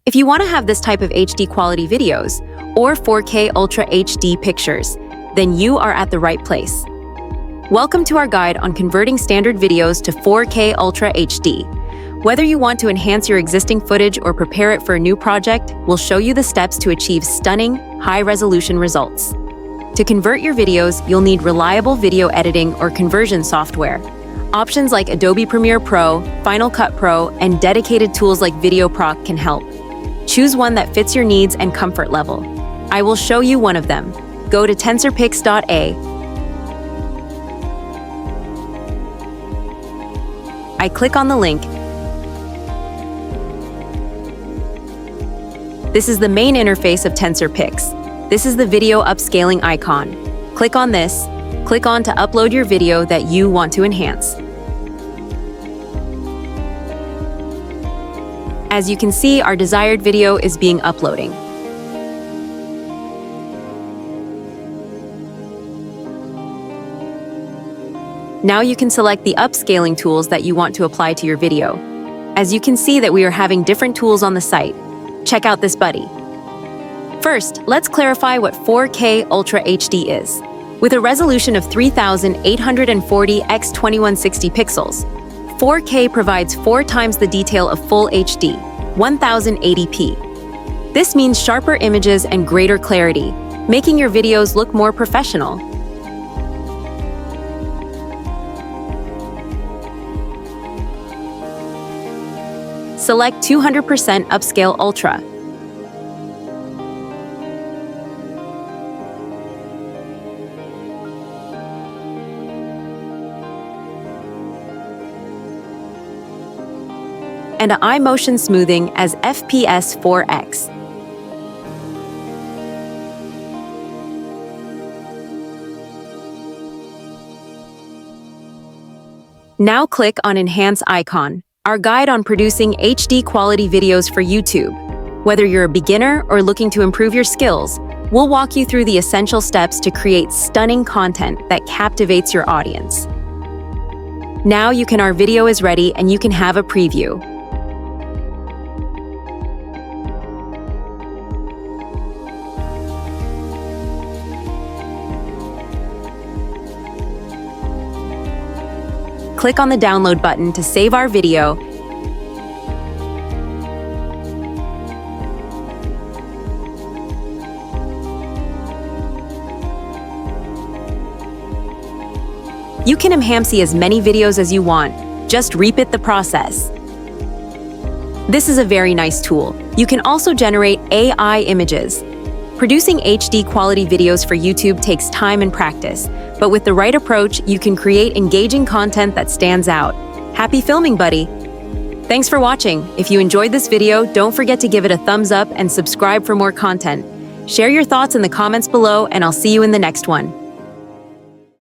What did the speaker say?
If you want to have this type of HD quality videos or 4K Ultra HD pictures, then you are at the right place. Welcome to our guide on converting standard videos to 4K Ultra HD. Whether you want to enhance your existing footage or prepare it for a new project, we'll show you the steps to achieve stunning, high-resolution results. To convert your videos, you'll need reliable video editing or conversion software. Options like Adobe Premiere Pro, Final Cut Pro, and dedicated tools like VideoProc can help. Choose one that fits your needs and comfort level. I will show you one of them. Go to Tensor.pix.ai. I click on the link. This is the main interface of Tensor.pix. This is the video upscaling icon. Click on this. Click on to upload your video that you want to enhance. As you can see, our desired video is being uploading. Now you can select the upscaling tools that you want to apply to your video. As you can see that we are having different tools on the site. Check out this buddy. First, let's clarify what 4K Ultra HD is. With a resolution of 3840 x 2160 pixels, 4K provides 4 times the detail of Full HD, 1080p. This means sharper images and greater clarity, making your videos look more professional. Select 200% Upscale Ultra. And eye motion smoothing as FPS 4X. Now click on Enhance icon, our guide on producing HD quality videos for YouTube. Whether you're a beginner or looking to improve your skills, we'll walk you through the essential steps to create stunning content that captivates your audience. Now our video is ready and you can have a preview. Click on the download button to save our video. You can enhance as many videos as you want. Just repeat the process. This is a very nice tool. You can also generate AI images. Producing HD quality videos for YouTube takes time and practice, but with the right approach, you can create engaging content that stands out. Happy filming, buddy! Thanks for watching. If you enjoyed this video, don't forget to give it a thumbs up and subscribe for more content. Share your thoughts in the comments below, and I'll see you in the next one.